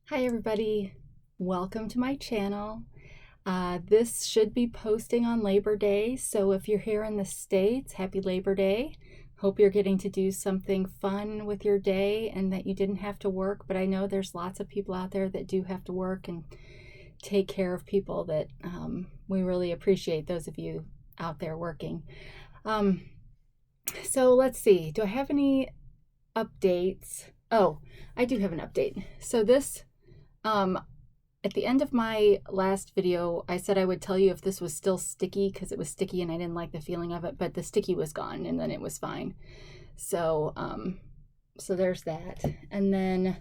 Hi everybody, welcome to my channel. This should be posting on Labor Day, so if you're here in the States, happy Labor Day. Hope you're getting to do something fun with your day and that you didn't have to work, but I know there's lots of people out there that do have to work and take care of people that we really appreciate those of you out there working. So let's see, do I have any updates? Oh, I do have an update. So this at the end of my last video, I said I would tell you if this was still sticky because it was sticky and I didn't like the feeling of it, but the sticky was gone and then it was fine. So, so there's that. And then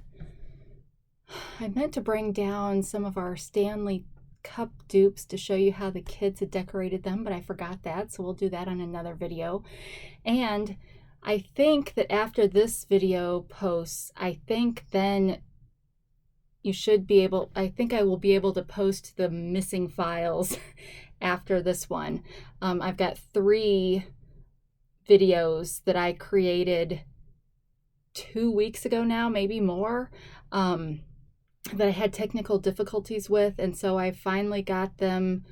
I meant to bring down some of our Stanley Cup dupes to show you how the kids had decorated them, but I forgot that. So we'll do that on another video. And I think that after this video posts, I think then you should be able, I think I will be able to post the missing files after this one. I've got 3 videos that I created 2 weeks ago now, maybe more, that I had technical difficulties with, and so I finally got them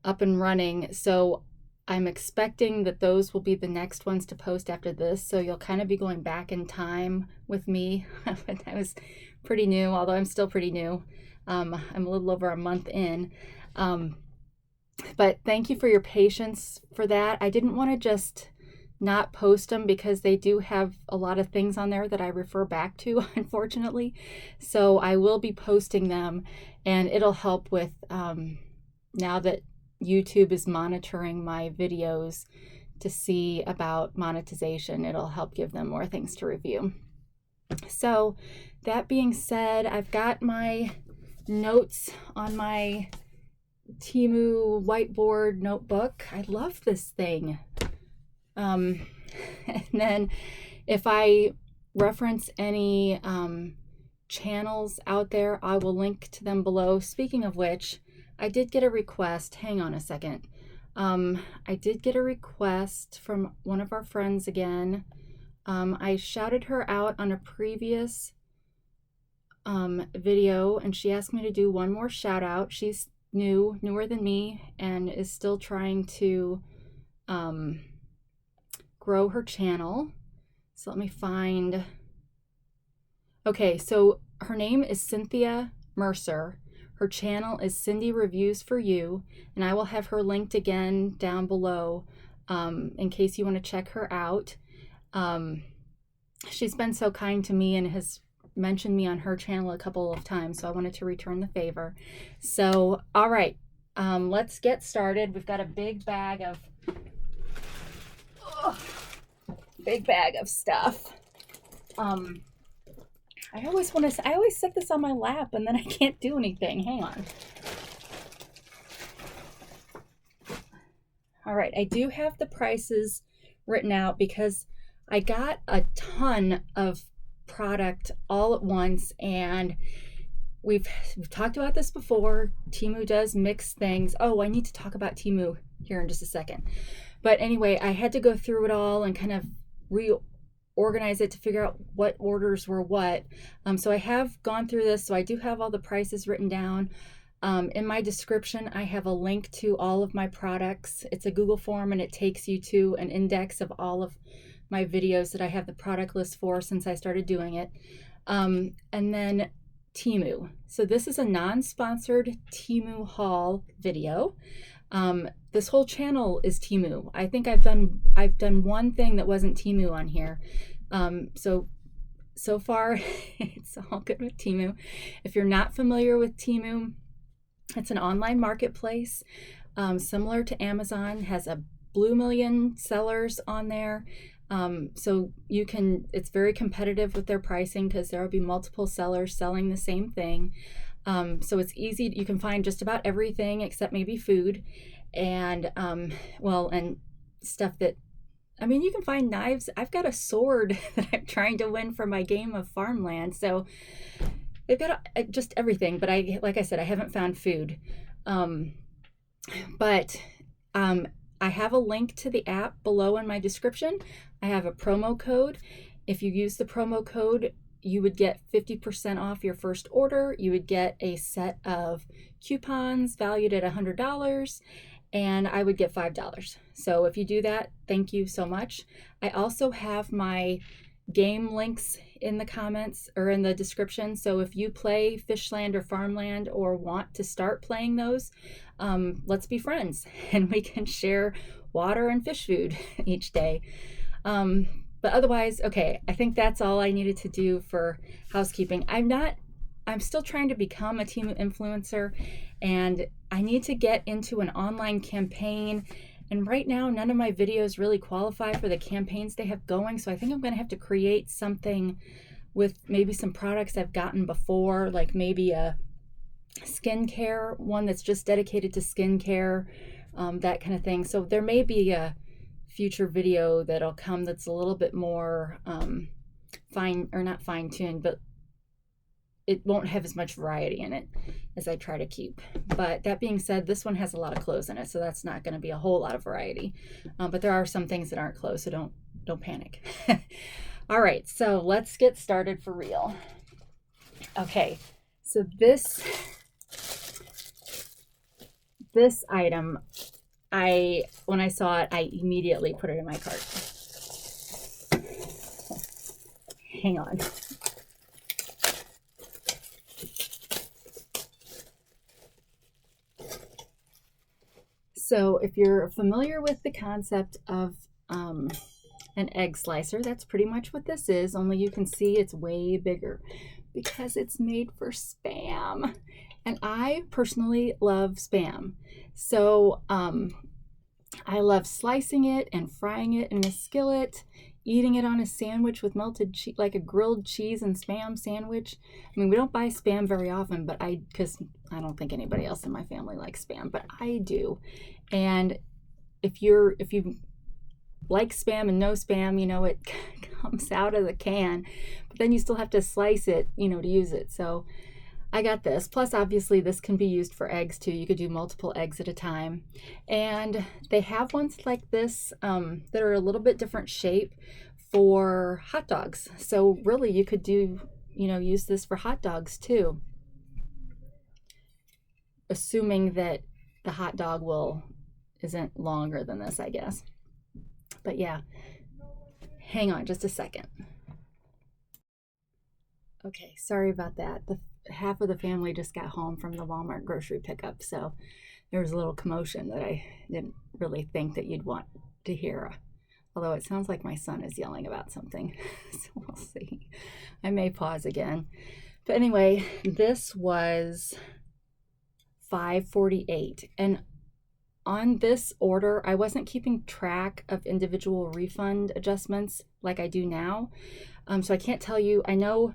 up and running. So I'm expecting that those will be the next ones to post after this, so you'll kind of be going back in time with me. When I was pretty new, although I'm still pretty new. I'm a little over a month in. But thank you for your patience for that. I didn't want to just not post them because they do have a lot of things on there that I refer back to, unfortunately. So I will be posting them, and it'll help with, now that YouTube is monitoring my videos to see about monetization, it'll help give them more things to review. So that being said, I've got my notes on my Temu whiteboard notebook. I love this thing. And then if I reference any channels out there, I will link to them below. Speaking of which, I did get a request. Hang on a second. I did get a request from one of our friends again. I shouted her out on a previous video, and she asked me to do one more shout out. She's newer than me, and is still trying to grow her channel. So let me find. Okay, so her name is Cynthia Mercer. Her channel is Cindy Reviews for You, and I will have her linked again down below in case you want to check her out. She's been so kind to me and has mentioned me on her channel a couple of times, so I wanted to return the favor. So, all right, let's get started. We've got a big bag of stuff. I always set this on my lap and then I can't do anything. Hang on. All right, I do have the prices written out because I got a ton of product all at once, and we've talked about this before. Temu does mix things. Oh, I need to talk about Temu here in just a second. But anyway, I had to go through it all and kind of reorganize it to figure out what orders were what. So I have gone through this, so I do have all the prices written down. In my description, I have a link to all of my products. It's a Google form, and it takes you to an index of all of my videos that I have the product list for since I started doing it. And then Temu. So this is a non-sponsored Temu haul video. This whole channel is Temu. I think I've done one thing that wasn't Temu on here. So far it's all good with Temu. If you're not familiar with Temu, it's an online marketplace, similar to Amazon, has a blue million sellers on there. So it's very competitive with their pricing because there will be multiple sellers selling the same thing. So it's easy. You can find just about everything except maybe food and, and stuff that, I mean, you can find knives. I've got a sword that I'm trying to win for my game of Farmland. So they've got just everything, but like I said, I haven't found food. I have a link to the app below in my description. I have a promo code. If you use the promo code, you would get 50% off your first order. You would get a set of coupons valued at $100, and I would get $5. So if you do that, thank you so much. I also have my game links in the comments or in the description. So if you play Fishland or Farmland or want to start playing those, let's be friends and we can share water and fish food each day. But otherwise, okay, I think that's all I needed to do for housekeeping. I'm still trying to become a Temu influencer, and I need to get into an online campaign. And right now, none of my videos really qualify for the campaigns they have going. So I think I'm going to have to create something with maybe some products I've gotten before, like maybe a skincare one that's just dedicated to skincare, that kind of thing. So there may be a future video that'll come that's a little bit more not fine-tuned, but it won't have as much variety in it as I try to keep. But that being said, this one has a lot of clothes in it, so that's not going to be a whole lot of variety. But there are some things that aren't clothes, so don't panic. All right, so let's get started for real. Okay, so this item, when I saw it, I immediately put it in my cart. Hang on. So if you're familiar with the concept of an egg slicer, that's pretty much what this is, only you can see it's way bigger because it's made for Spam. And I personally love Spam. So I love slicing it and frying it in a skillet, eating it on a sandwich with melted cheese, like a grilled cheese and Spam sandwich. I mean, we don't buy Spam very often, but because I don't think anybody else in my family likes Spam, but I do. And if you like Spam and no Spam, you know, it comes out of the can, but then you still have to slice it, you know, to use it. So I got this. Plus, obviously, this can be used for eggs too. You could do multiple eggs at a time. And they have ones like this that are a little bit different shape for hot dogs. So really, you could use this for hot dogs too. Assuming that the hot dog isn't longer than this, I guess. But yeah, hang on just a second. Okay, sorry about that. Half of the family just got home from the Walmart grocery pickup, so there was a little commotion that I didn't really think that you'd want to hear. Although it sounds like my son is yelling about something, so we'll see. I may pause again. But anyway, this was $5.48, and on this order, I wasn't keeping track of individual refund adjustments like I do now. So I can't tell you. I know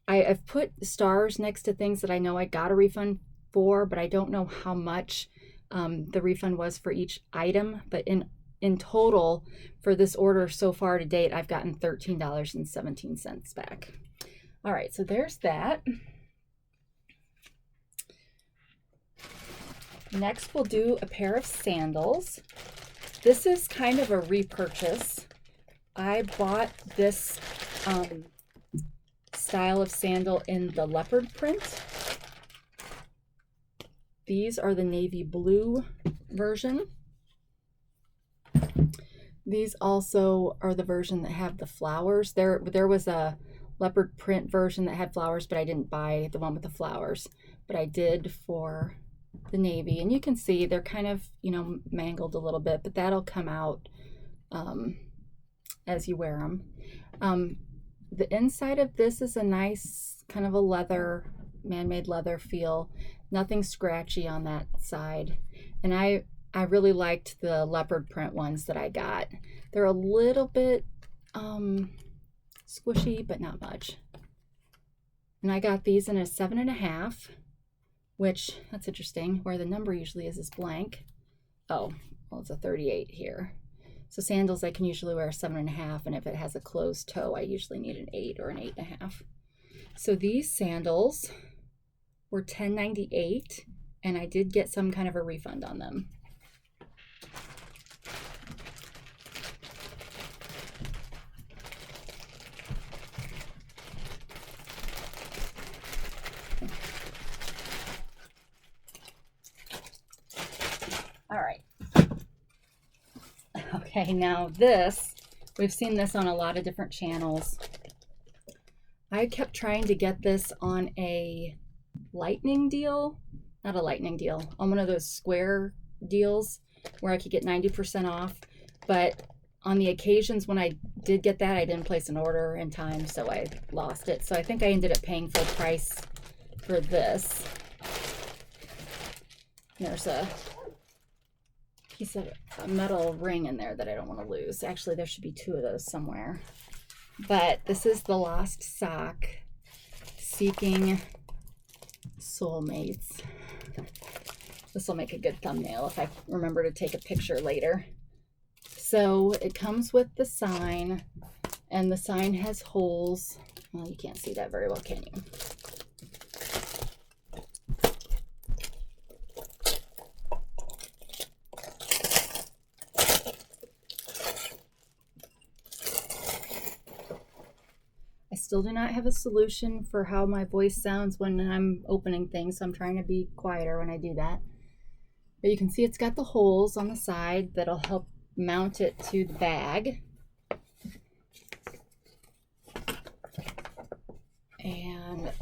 I've put stars next to things that I know I got a refund for, but I don't know how much the refund was for each item. But in total, for this order so far to date, I've gotten $13.17 back. All right, so there's that. Next, we'll do a pair of sandals. This is kind of a repurchase. I bought this style of sandal in the leopard print. These are the navy blue version. These also are the version that have the flowers. There was a leopard print version that had flowers, but I didn't buy the one with the flowers. But I did for the navy, and you can see they're kind of, you know, mangled a little bit, but that'll come out as you wear them. The inside of this is a nice kind of a leather, man-made leather feel. Nothing scratchy on that side. And I really liked the leopard print ones that I got. They're a little bit squishy, but not much. And I got these in a 7.5, which, that's interesting, where the number usually is blank. Oh, well, it's a 38 here. So sandals I can usually wear a 7.5, and if it has a closed toe, I usually need an 8 or an 8.5. So these sandals were $10.98, and I did get some kind of a refund on them. Okay, now this, we've seen this on a lot of different channels. I kept trying to get this on a lightning deal, not a lightning deal, on one of those square deals where I could get 90% off. But on the occasions when I did get that, I didn't place an order in time, so I lost it. So I think I ended up paying full price for this. There's a piece of a metal ring in there that I don't want to lose. Actually, there should be 2 of those somewhere. But this is the Lost Sock Seeking Soulmates. This will make a good thumbnail if I remember to take a picture later. So it comes with the sign, and the sign has holes. Well, you can't see that very well, can you? I still do not have a solution for how my voice sounds when I'm opening things, so I'm trying to be quieter when I do that. But you can see it's got the holes on the side that'll help mount it to the bag. And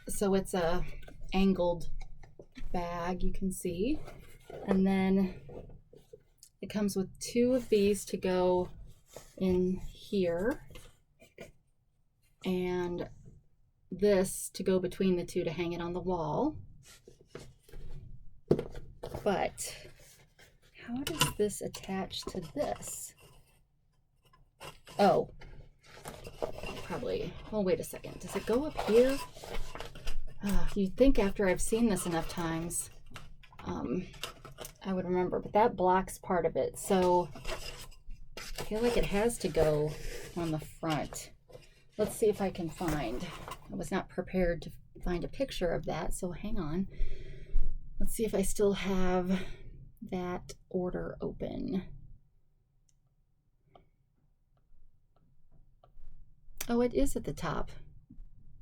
so it's a angled bag, you can see. And then it comes with 2 of these to go in here, and this to go between the 2 to hang it on the wall. But how does this attach to this? Oh, probably, well, wait a second. Does it go up here? You'd think after I've seen this enough times, I would remember, but that blocks part of it. So I feel like it has to go on the front. Let's see if I can find, I was not prepared to find a picture of that, so hang on. Let's see if I still have that order open. Oh, it is at the top.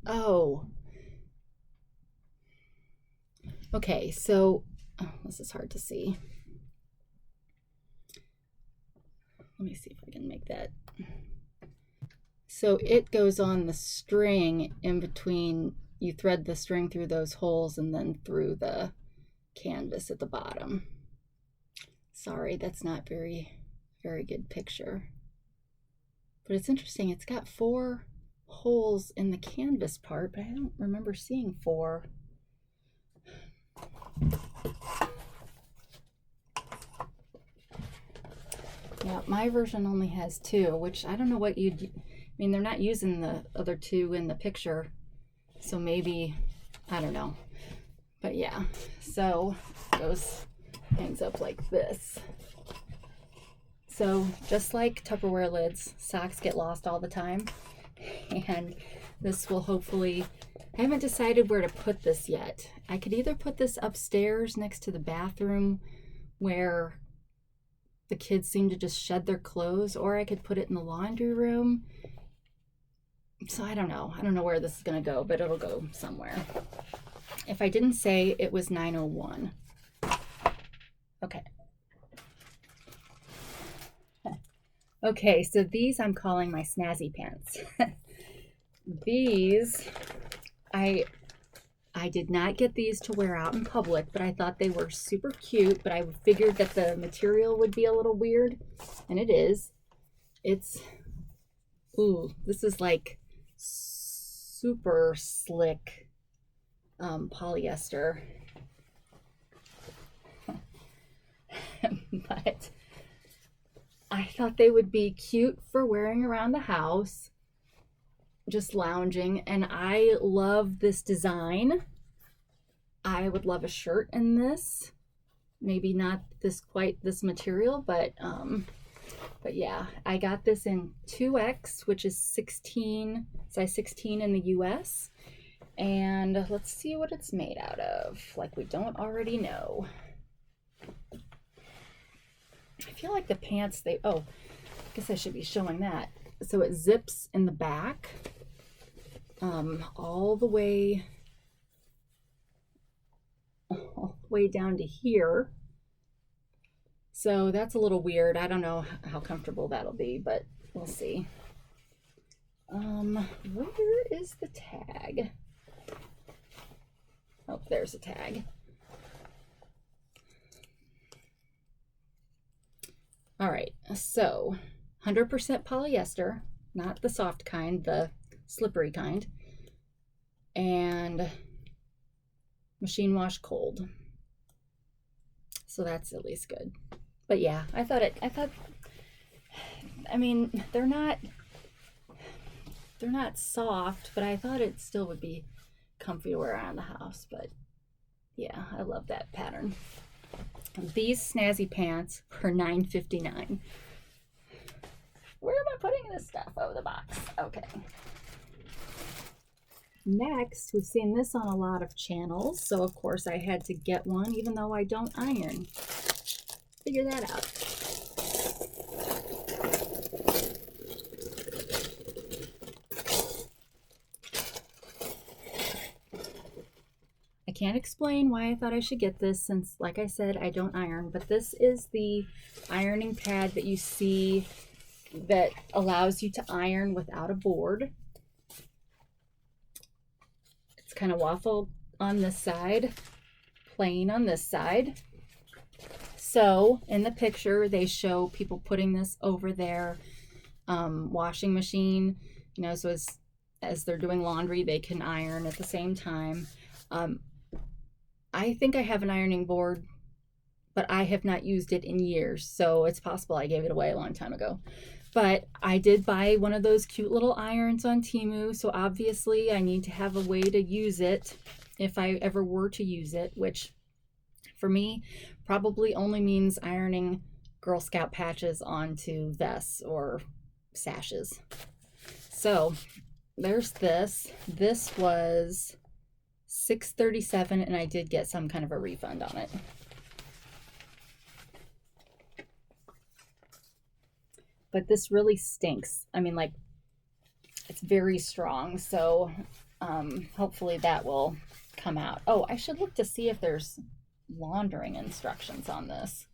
Oh. Okay, so, oh, this is hard to see. Let me see if I can make that. So it goes on the string in between, you thread the string through those holes and then through the canvas at the bottom. Sorry, that's not very good picture. But it's interesting, it's got 4 holes in the canvas part, but I don't remember seeing 4. Yeah, my version only has 2, which I don't know what you'd, I mean, they're not using the other 2 in the picture, so maybe, I don't know. But yeah, so it goes, hangs up like this. So just like Tupperware lids, socks get lost all the time. And this will hopefully, I haven't decided where to put this yet. I could either put this upstairs next to the bathroom where the kids seem to just shed their clothes, or I could put it in the laundry room. So I don't know. I don't know where this is going to go, but it'll go somewhere. If I didn't say it was 901. Okay. Okay, so these I'm calling my snazzy pants. These, I did not get these to wear out in public, but I thought they were super cute, but I figured that the material would be a little weird, and it is. It's, ooh, this is like super slick polyester. But I thought they would be cute for wearing around the house, just lounging, and I love this design. I would love a shirt in this. Maybe not this quite this material, but yeah, I got this in 2X, which is 16, size 16 in the US. And let's see what it's made out of, like we don't already know. I feel like the pants, oh, I guess I should be showing that. So it zips in the back, all the way down to here. So that's a little weird. I don't know how comfortable that'll be, but we'll see. Where is the tag? Oh, there's a tag. All right, so 100% polyester, not the soft kind, the slippery kind, and machine wash cold. So that's at least good. But yeah, I mean, they're not soft, but I thought it still would be comfy to wear around the house. But yeah, I love that pattern. These snazzy pants were $9.59. Where am I putting this stuff? Oh, the box. Okay. Next, we've seen this on a lot of channels, so of course I had to get one, even though I don't iron. Figure that out. I can't explain why I thought I should get this since, like I said, I don't iron, but this is the ironing pad that you see that allows you to iron without a board. It's kind of waffle on this side, plain on this side. So in the picture, they show people putting this over their washing machine, you know, so as they're doing laundry, they can iron at the same time. I think I have an ironing board, but I have not used it in years, so it's possible I gave it away a long time ago. But I did buy one of those cute little irons on Temu, so obviously I need to have a way to use it if I ever were to use it, which for me probably only means ironing Girl Scout patches onto vests or sashes. So there's this. This was $6.37, and I did get some kind of a refund on it. But this really stinks. I mean, like, it's very strong, so hopefully that will come out. Oh, I should look to see if there's laundering instructions on this.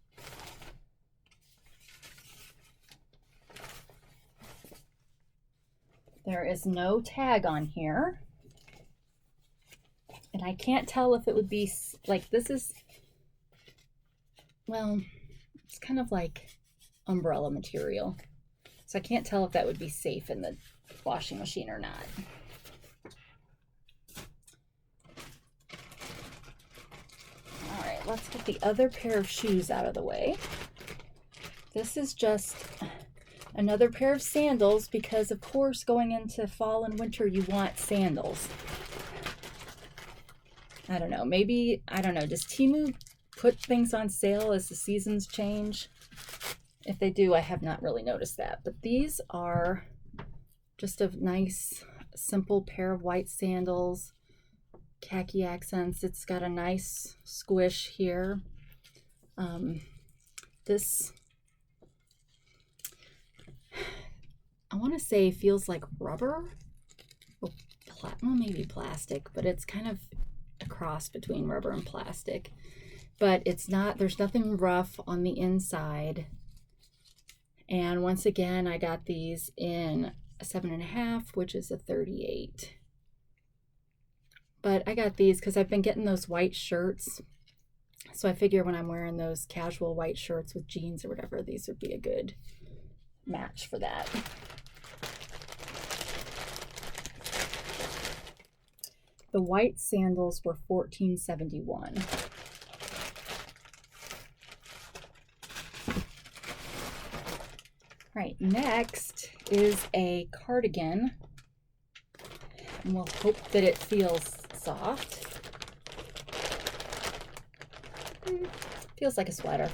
There is no tag on here. And I can't tell if it would be, like, this is, well, it's kind of like umbrella material. So I can't tell if that would be safe in the washing machine or not. All right, let's get the other pair of shoes out of the way. This is just another pair of sandals because, of course, going into fall and winter, you want sandals. I don't know, maybe, I don't know, does Temu put things on sale as the seasons change? If they do, I have not really noticed that. But these are just a nice, simple pair of white sandals, khaki accents. It's got a nice squish here. This, I want to say, feels like rubber. Well, maybe plastic, but it's kind of a cross between rubber and plastic. But it's not, there's nothing rough on the inside. And once again, I got these in a 7.5, which is a 38. But I got these because I've been getting those white shirts. So I figure when I'm wearing those casual white shirts with jeans or whatever, these would be a good match for that. The white sandals were $14.71. Right, next is a cardigan, and we'll hope that it feels soft. Feels like a sweater.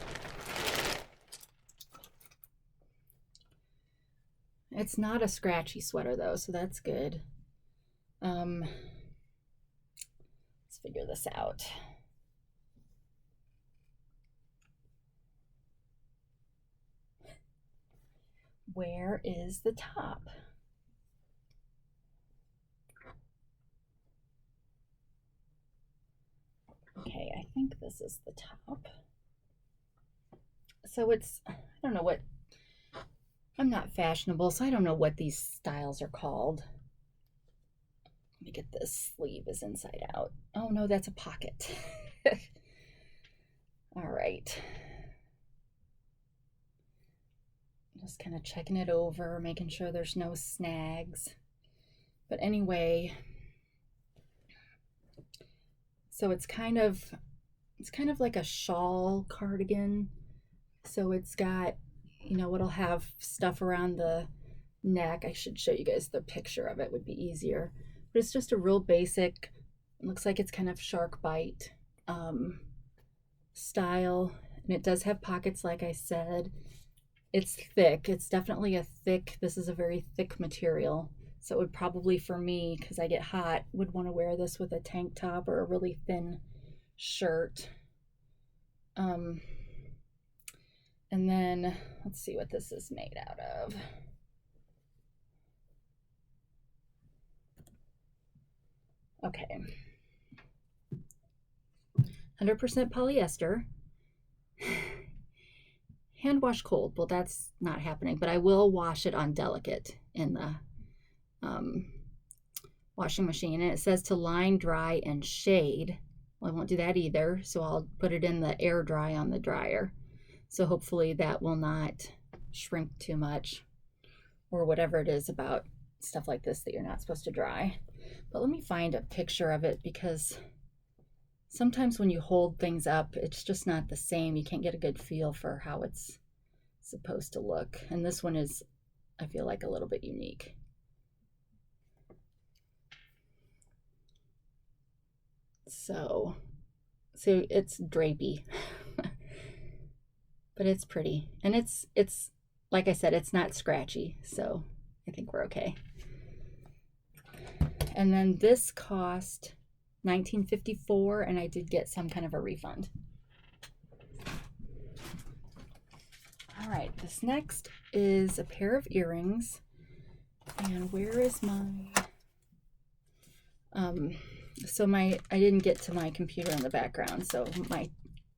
It's not a scratchy sweater though, so that's good. Let's figure this out. Where is the top? Okay, I think this is the top. So it's, I don't know what, I'm not fashionable, so I don't know what these styles are called. Let me get this sleeve is inside out. Oh no, that's a pocket. All right. Just kind of checking it over, making sure there's no snags. But anyway, so it's kind of like a shawl cardigan. So it's got, you know, it'll have stuff around the neck. I should show you guys the picture of it, would be easier. But it's just a real basic, it looks like it's kind of shark bite style. And it does have pockets, like I said. It's thick. It's definitely a thick, this is a very thick material. So it would probably, for me, because I get hot, would want to wear this with a tank top or a really thin shirt. And then let's see what this is made out of. Okay. 100% polyester. Hand wash cold. Well, that's not happening, but I will wash it on delicate in the washing machine. And it says to line, dry, and shade. Well, I won't do that either, so I'll put it in the air dry on the dryer. So hopefully that will not shrink too much, or whatever it is about stuff like this that you're not supposed to dry. But let me find a picture of it, because sometimes when you hold things up, it's just not the same. You can't get a good feel for how it's supposed to look. And this one is, I feel like, a little bit unique. So it's drapey, but it's pretty. And it's like I said, it's not scratchy. So I think we're okay. And then this cost $19.54, and I did get some kind of a refund. All right, this next is a pair of earrings. And where is my so I didn't get to my computer in the background, so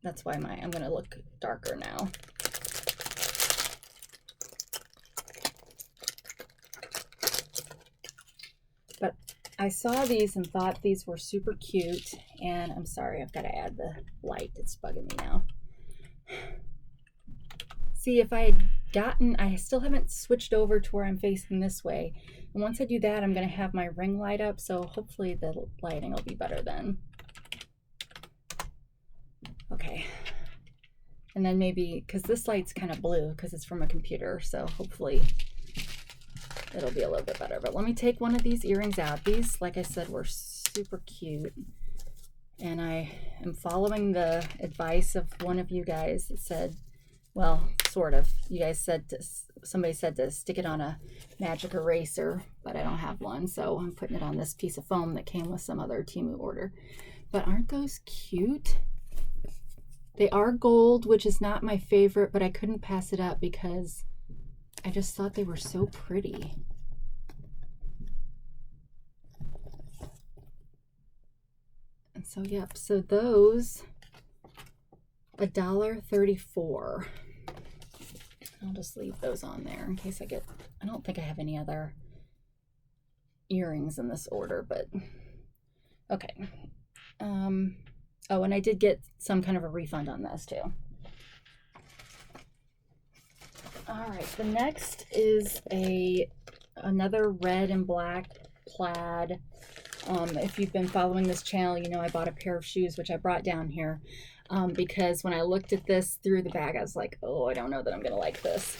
that's why I'm gonna look darker now. But I saw these and thought these were super cute, and I'm sorry, I've got to add the light. It's bugging me now. See, if I had gotten, I still haven't switched over to where I'm facing this way. And once I do that, I'm going to have my ring light up, so hopefully the lighting will be better then. Okay. And then maybe, because this light's kind of blue because it's from a computer, so hopefully it'll be a little bit better. But let me take one of these earrings out. These, like I said, were super cute. And I am following the advice of one of you guys that said, well, sort of. You guys said, somebody said to stick it on a magic eraser, but I don't have one. So I'm putting it on this piece of foam that came with some other Temu order. But aren't those cute? They are gold, which is not my favorite, but I couldn't pass it up because I just thought they were so pretty. And so, yep, so those, $1.34. I'll just leave those on there in case I don't think I have any other earrings in this order, but okay. Oh, and I did get some kind of a refund on this too. All right, the next is another red and black plaid. If you've been following this channel, you know I bought a pair of shoes, which I brought down here because when I looked at this through the bag, I was like, oh, I don't know that I'm going to like this.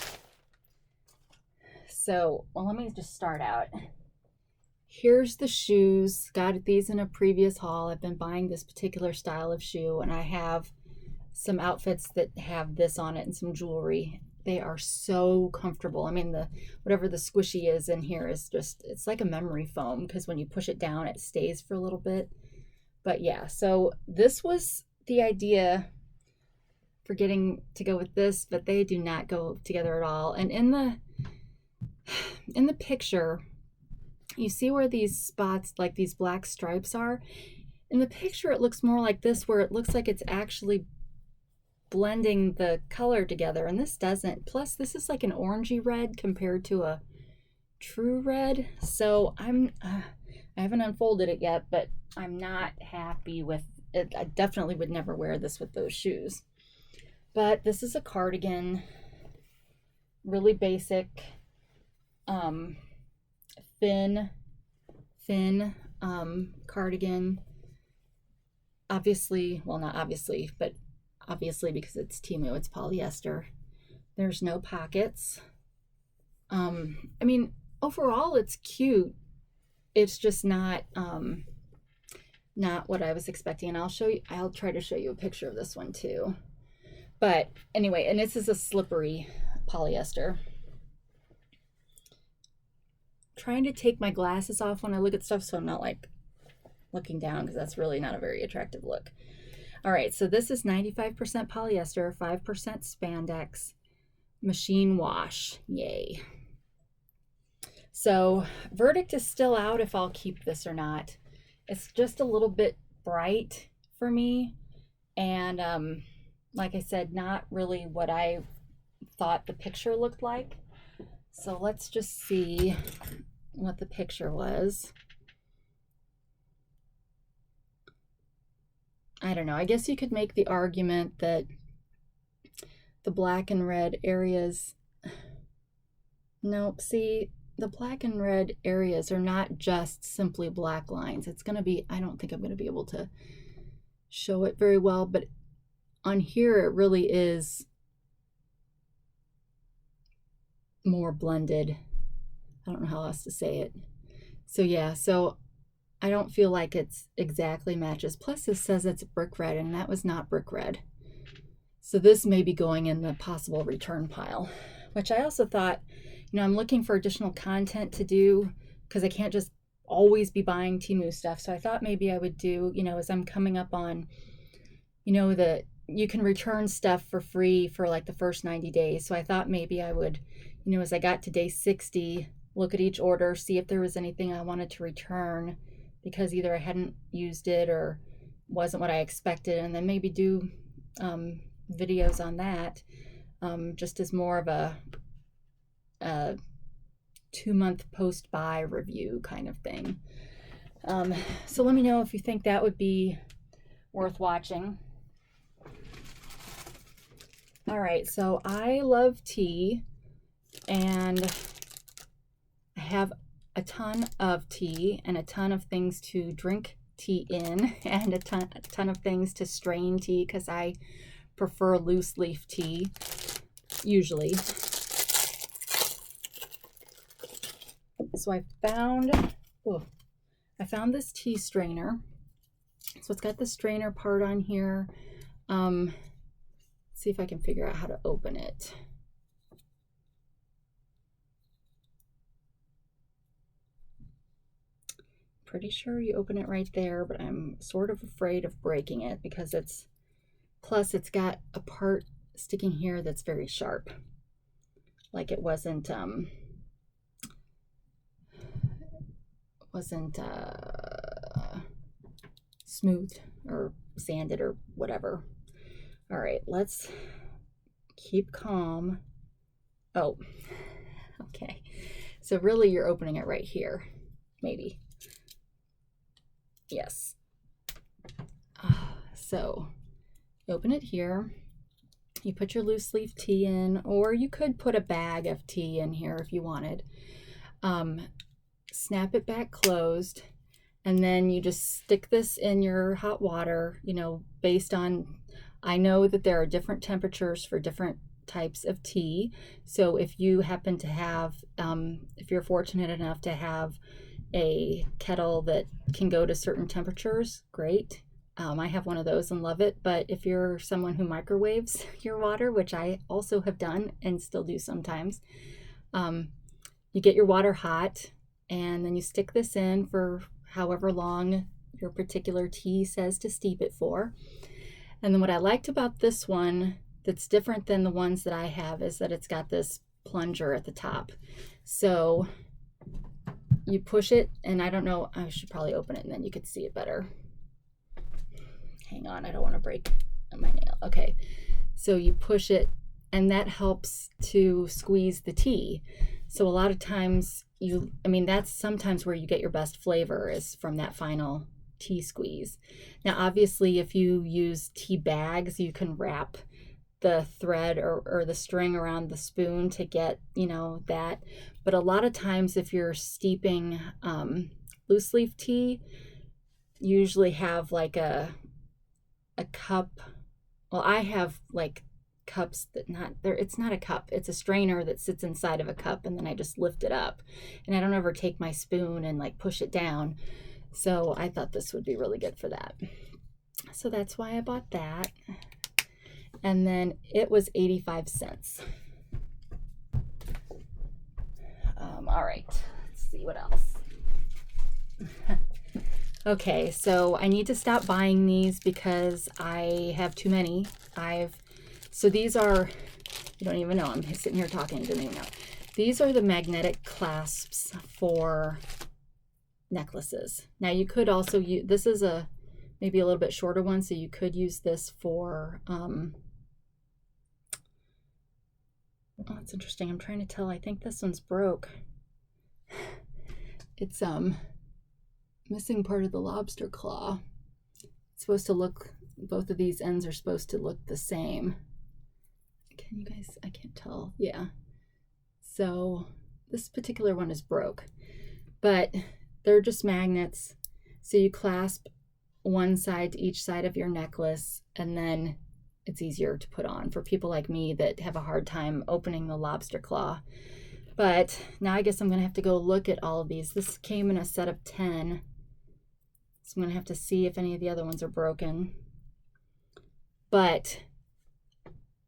So, well, let me just start out. Here's the shoes. Got these in a previous haul. I've been buying this particular style of shoe, and I have some outfits that have this on it and some jewelry. They are so comfortable. I mean, whatever the squishy is in here is just, it's like a memory foam because when you push it down, it stays for a little bit. But yeah, so this was the idea for getting to go with this, but they do not go together at all. And in the picture, you see where these spots, like these black stripes are. In the picture, it looks more like this, where it looks like it's actually blending the color together, and this doesn't. Plus, this is like an orangey red compared to a true red. So I haven't unfolded it yet, but I'm not happy with it. I definitely would never wear this with those shoes. But this is a cardigan, really basic, thin cardigan. Obviously, well, not obviously, but obviously because it's Temu, it's polyester. There's no pockets. I mean, overall it's cute. It's just not what I was expecting. And I'll try to show you a picture of this one too. But anyway, and this is a slippery polyester. Trying to take my glasses off when I look at stuff so I'm not like looking down, because that's really not a very attractive look. All right, so this is 95% polyester, 5% spandex, machine wash. Yay. So verdict is still out if I'll keep this or not. It's just a little bit bright for me, and like I said, not really what I thought the picture looked like. So let's just see what the picture was. I don't know. I guess you could make the argument that the black and red areas, nope, see, the black and red areas are not just simply black lines. It's going to be, I don't think I'm going to be able to show it very well, but on here it really is more blended. I don't know how else to say it. So yeah, so I don't feel like it's exactly matches. Plus this says it's brick red, and that was not brick red. So this may be going in the possible return pile, which I also thought, you know, I'm looking for additional content to do because I can't just always be buying Temu stuff. So I thought maybe I would do, you know, as I'm coming up on, you know, you can return stuff for free for like the first 90 days. So I thought maybe I would, you know, as I got to day 60, look at each order, see if there was anything I wanted to return because either I hadn't used it or wasn't what I expected, and then maybe do videos on that, just as more of a 2-month post-buy review kind of thing. So let me know if you think that would be worth watching. All right, so I love tea, and I have a ton of tea and a ton of things to drink tea in, and a ton of things to strain tea because I prefer loose leaf tea usually. So I found this tea strainer. So it's got the strainer part on here. Let's see if I can figure out how to open it. Pretty sure you open it right there, but I'm sort of afraid of breaking it because it's got a part sticking here that's very sharp. Like it wasn't smooth or sanded or whatever. All right, let's keep calm. Oh, okay. So really you're opening it right here, maybe. Yes. So you open it here. You put your loose leaf tea in, or you could put a bag of tea in here if you wanted. Snap it back closed, and then you just stick this in your hot water, you know, based on, I know that there are different temperatures for different types of tea. So if you happen to have, if you're fortunate enough to have a kettle that can go to certain temperatures, great. I have one of those and love it. But if you're someone who microwaves your water, which I also have done and still do sometimes, you get your water hot, and then you stick this in for however long your particular tea says to steep it for. And then what I liked about this one that's different than the ones that I have is that it's got this plunger at the top. So you push it, and I don't know, I should probably open it and then you could see it better. Hang on, I don't want to break my nail. Okay, So you push it, and that helps to squeeze the tea. So a lot of times that's sometimes where you get your best flavor, is from that final tea squeeze. Now, obviously, if you use tea bags, you can wrap the thread or the string around the spoon to get, that. But a lot of times, if you're steeping loose leaf tea, you usually have like a cup. Well, I have like cups that it's not a cup, it's a strainer that sits inside of a cup, and then I just lift it up, and I don't ever take my spoon and like push it down. So I thought this would be really good for that. So that's why I bought that. And then it was 85 cents. All right, let's see what else. Okay, so I need to stop buying these because I have too many. So these are, you don't even know, I'm sitting here talking, you don't even know. These are the magnetic clasps for necklaces. Now you could also use, this is maybe a little bit shorter one, so you could use this for, oh, that's interesting. I'm trying to tell, I think this one's broke. It's missing part of the lobster claw. It's supposed to look, both of these ends are supposed to look the same. Can you guys, I can't tell. Yeah. So this particular one is broke, but they're just magnets. So you clasp one side to each side of your necklace, and then it's easier to put on for people like me that have a hard time opening the lobster claw. But now I guess I'm going to have to go look at all of these. This came in a set of 10. So I'm going to have to see if any of the other ones are broken. But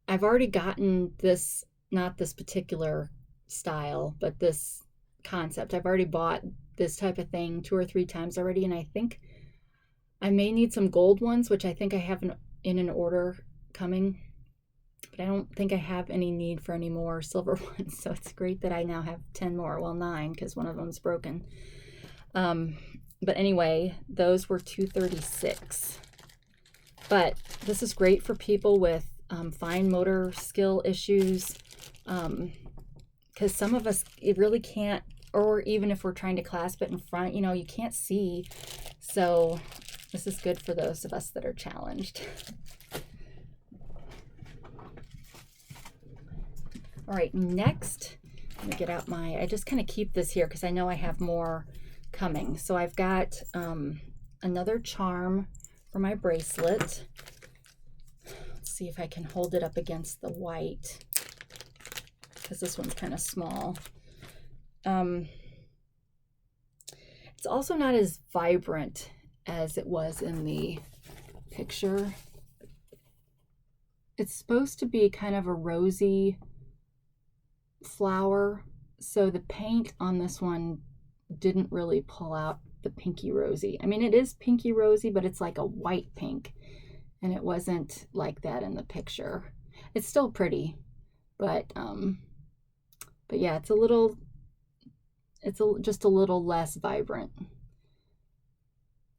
I've already gotten this, not this particular style, but this concept. I've already bought this type of thing 2 or 3 times already, and I think I may need some gold ones, which I think I have in an order coming, but I don't think I have any need for any more silver ones. So it's great that I now have 10 more, well 9, because one of them's broken. But anyway, those were $2.36. But this is great for people with fine motor skill issues, because some of us, it really can't, or even if we're trying to clasp it in front, you can't see. So this is good for those of us that are challenged. All right, next, let me get out I just kind of keep this here because I know I have more coming. So I've got another charm for my bracelet. Let's see if I can hold it up against the white, because this one's kind of small. It's also not as vibrant as it was in the picture. It's supposed to be kind of a rosy flower, so the paint on this one didn't really pull out the pinky rosy. I mean, it is pinky rosy, but it's like a white pink, and it wasn't like that in the picture. It's still pretty, but yeah, it's just a little less vibrant.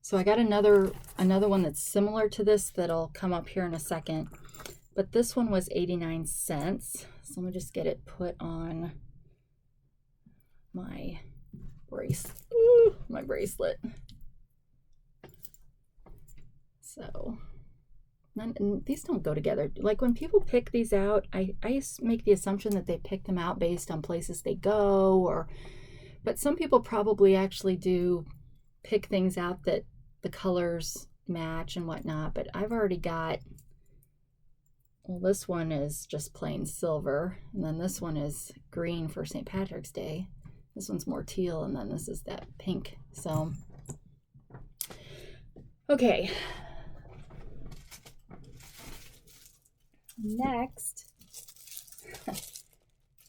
So I got another one that's similar to this that'll come up here in a second, but this one was 89 cents. So let me just get it put on my bracelet. So these don't go together. Like when people pick these out, I make the assumption that they pick them out based on places they go, but some people probably actually do pick things out that the colors match and whatnot. But I've already got, well, this one is just plain silver, and then this one is green for St. Patrick's Day. This one's more teal, and then this is that pink. So, okay. Next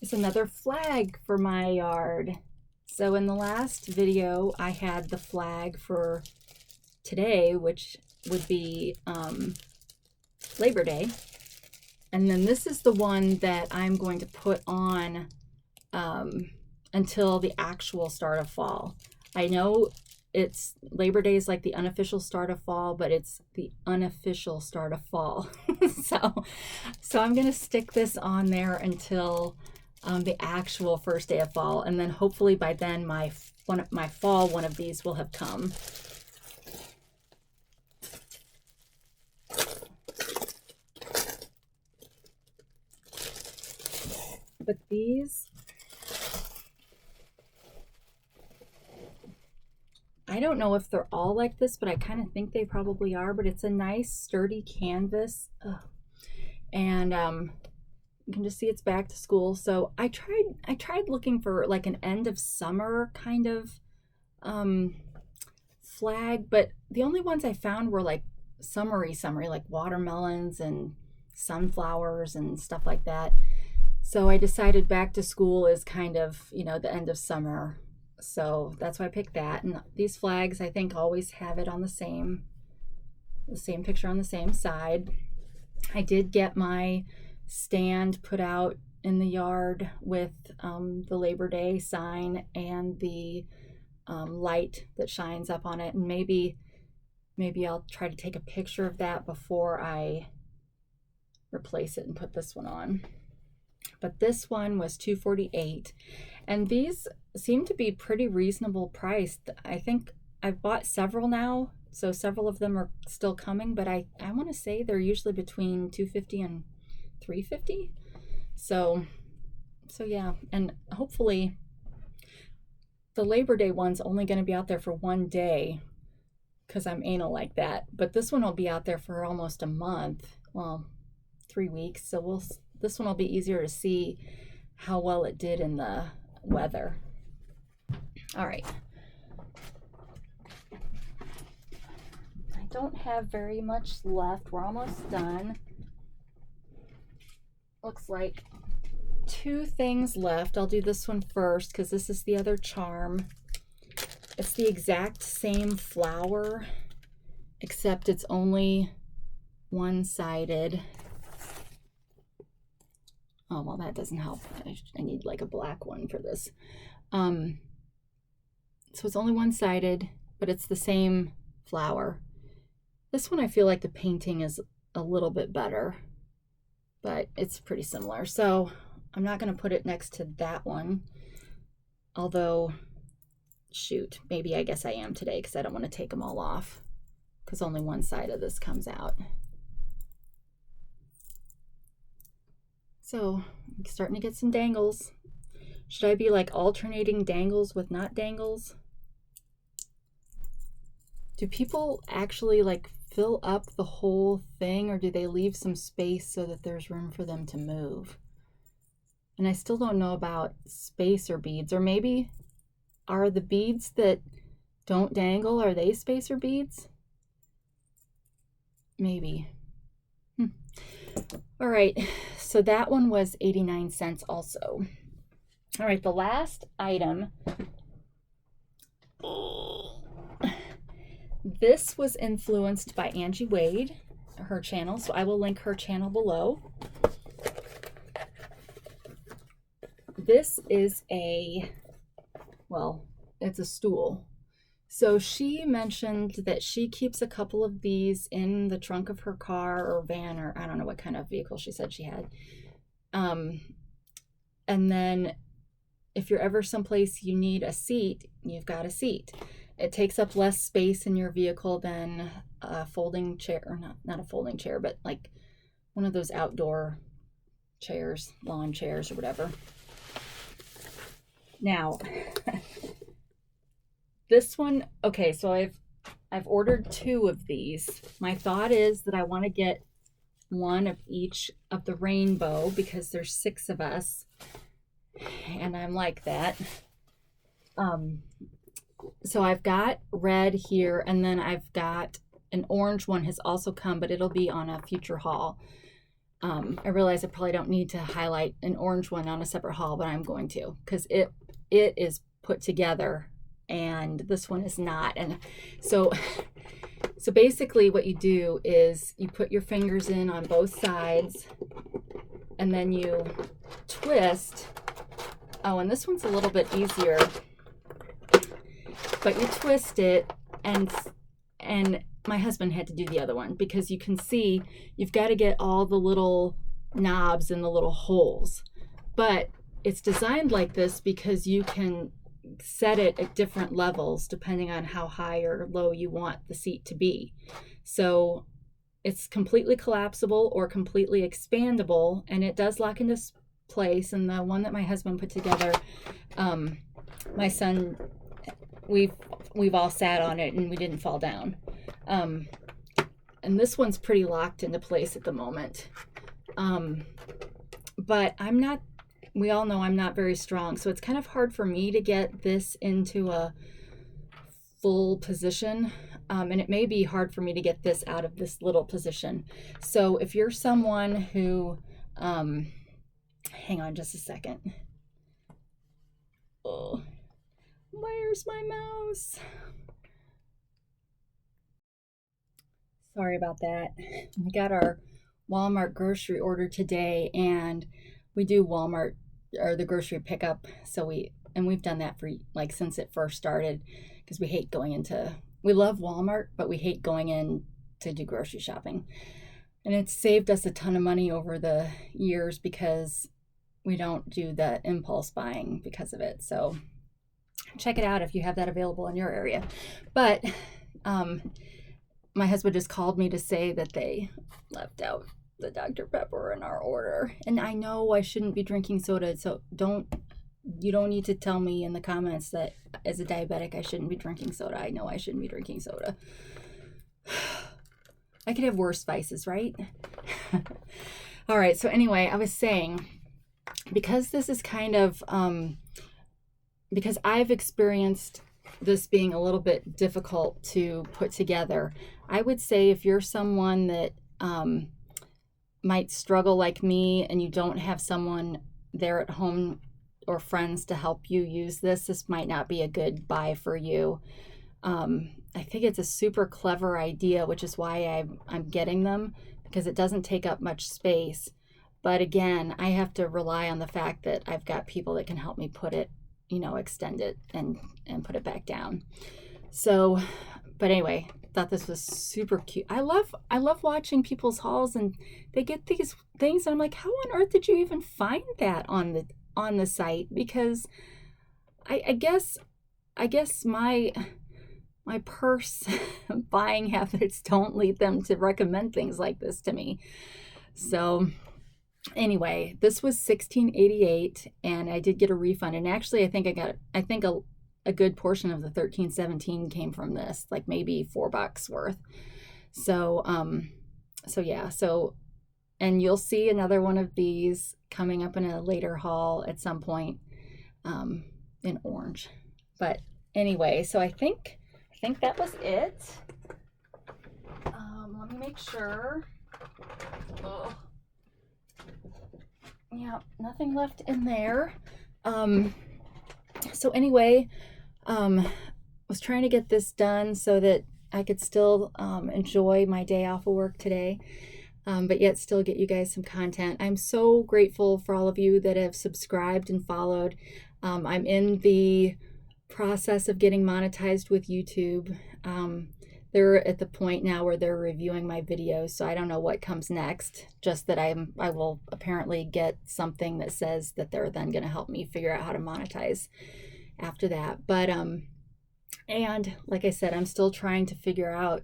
is another flag for my yard. So in the last video, I had the flag for today, which would be Labor Day. And then this is the one that I'm going to put on until the actual start of fall. I know it's Labor Day is like the unofficial start of fall, but it's the unofficial start of fall. So I'm gonna stick this on there until the actual first day of fall, and then hopefully by then my fall one of these will have come. But these, I don't know if they're all like this, but I kind of think they probably are, but it's a nice sturdy canvas. Ugh. And you can just see it's back to school. So I tried looking for like an end of summer kind of flag, but the only ones I found were like summery, like watermelons and sunflowers and stuff like that. So I decided back to school is kind of, you know, the end of summer. So that's why I picked that. And these flags, I think, always have it on the same picture on the same side. I did get my stand put out in the yard with the Labor Day sign and the light that shines up on it. And maybe I'll try to take a picture of that before I replace it and put this one on. But this one was $2.48, and these seem to be pretty reasonable priced. I think I've bought several now, so several of them are still coming, but I want to say they're usually between $2.50 and $3.50. So yeah, and hopefully the Labor Day one's only going to be out there for one day because I'm anal like that, but this one will be out there for almost a month, well, 3 weeks. So this one will be easier to see how well it did in the weather. All right. I don't have very much left. We're almost done. Looks like 2 things left. I'll do this one first because this is the other charm. It's the exact same flower, except it's only one-sided. Oh, well, that doesn't help. I need like a black one for this. So it's only one-sided, but it's the same flower. This one, I feel like the painting is a little bit better, but it's pretty similar. So I'm not going to put it next to that one. Although, shoot, maybe I guess I am today because I don't want to take them all off because only one side of this comes out. So I'm starting to get some dangles. Should I be like alternating dangles with not dangles? Do people actually like fill up the whole thing, or do they leave some space so that there's room for them to move? And I still don't know about spacer beads, or maybe are the beads that don't dangle, are they spacer beads? Maybe. All right, so that one was 89 cents also. All right, the last item. This was influenced by Angie Wade, her channel, so I will link her channel below. This is it's a stool. So she mentioned that she keeps a couple of these in the trunk of her car or van, or I don't know what kind of vehicle she said she had. And then if you're ever someplace you need a seat, you've got a seat. It takes up less space in your vehicle than a folding chair, or not a folding chair, but like one of those outdoor chairs, lawn chairs or whatever. Now, this one, okay, so I've ordered 2 of these. My thought is that I want to get one of each of the rainbow because there's 6 of us, and I'm like that. So I've got red here, and then I've got an orange one has also come, but it'll be on a future haul. I realize I probably don't need to highlight an orange one on a separate haul, but I'm going to because it is put together and this one is not. And so basically what you do is you put your fingers in on both sides and then you twist. Oh, and this one's a little bit easier. but you twist it, and my husband had to do the other one because you can see you've got to get all the little knobs in the little holes. But it's designed like this because you can set it at different levels depending on how high or low you want the seat to be. So it's completely collapsible or completely expandable, and it does lock into place. And the one that my husband put together, my son, we've all sat on it and we didn't fall down. And this one's pretty locked into place at the moment. But we all know I'm not very strong, so it's kind of hard for me to get this into a full position. And it may be hard for me to get this out of this little position. So if you're someone who, hang on just a second. Oh, where's my mouse? Sorry about that. We got our Walmart grocery order today, and we do Walmart or the grocery pickup. So we've done that for like since it first started, because we love Walmart, but we hate going in to do grocery shopping. And it's saved us a ton of money over the years because we don't do the impulse buying because of it. So check it out if you have that available in your area. But my husband just called me to say that they left out the Dr. Pepper in our order. And I know I shouldn't be drinking soda, so you don't need to tell me in the comments that as a diabetic I shouldn't be drinking soda. I know I shouldn't be drinking soda. I could have worse vices, right? All right, so anyway, I was saying, because this is kind of, because I've experienced this being a little bit difficult to put together, I would say if you're someone that might struggle like me and you don't have someone there at home or friends to help you use this might not be a good buy for you. I think it's a super clever idea, which is why I'm getting them, because it doesn't take up much space. But again, I have to rely on the fact that I've got people that can help me put it, extend it and put it back down. So, but anyway, thought this was super cute. I love watching people's hauls, and they get these things. I'm like, how on earth did you even find that on the site? Because I guess my purse buying habits don't lead them to recommend things like this to me. So anyway, this was $16.88, and I did get a refund. And actually, I think a good portion of the $13.17 came from this, like maybe $4 worth. So yeah. So, and you'll see another one of these coming up in a later haul at some point, in orange. But anyway, so I think that was it. Let me make sure. Oh. Yeah, nothing left in there. So anyway, was trying to get this done so that I could still enjoy my day off of work today, but yet still get you guys some content. I'm so grateful for all of you that have subscribed and followed. I'm in the process of getting monetized with YouTube. They're at the point now where they're reviewing my videos, so I don't know what comes next, just that I will apparently get something that says that they're then going to help me figure out how to monetize after that. But and like I said, I'm still trying to figure out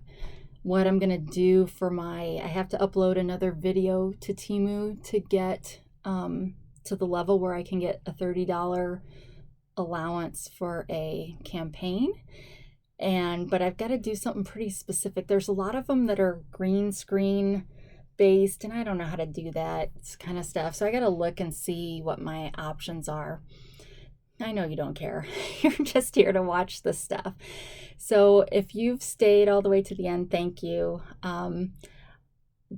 what I'm going to do for I have to upload another video to Temu to get to the level where I can get a $30 allowance for a campaign. But I've got to do something pretty specific. There's a lot of them that are green screen based, and I don't know how to do that kind of stuff. So I got to look and see what my options are. I know you don't care. You're just here to watch this stuff. So if you've stayed all the way to the end, thank you.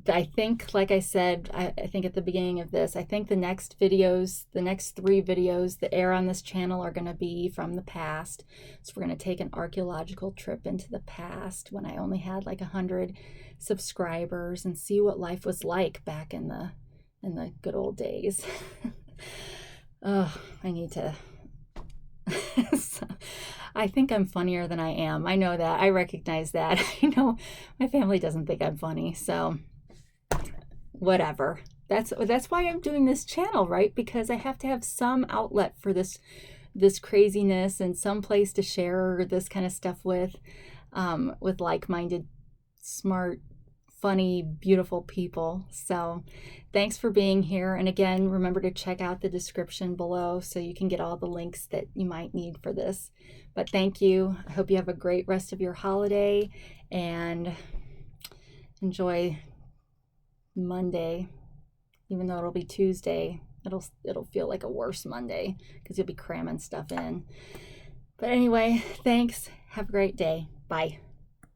I think, like I said, I think at the beginning of this, I think the next 3 videos that air on this channel are going to be from the past. So we're going to take an archaeological trip into the past when I only had like 100 subscribers and see what life was like back in the good old days. Oh, I need to So, I think I'm funnier than I am. I know that. I recognize that. I know my family doesn't think I'm funny, so whatever. That's why I'm doing this channel, right? Because I have to have some outlet for this craziness and some place to share this kind of stuff with like-minded, smart, funny, beautiful people. So thanks for being here. And again, remember to check out the description below so you can get all the links that you might need for this. But thank you. I hope you have a great rest of your holiday and enjoy Monday. Even though it'll be Tuesday, it'll feel like a worse Monday because you'll be cramming stuff in. But anyway, thanks. Have a great day. Bye.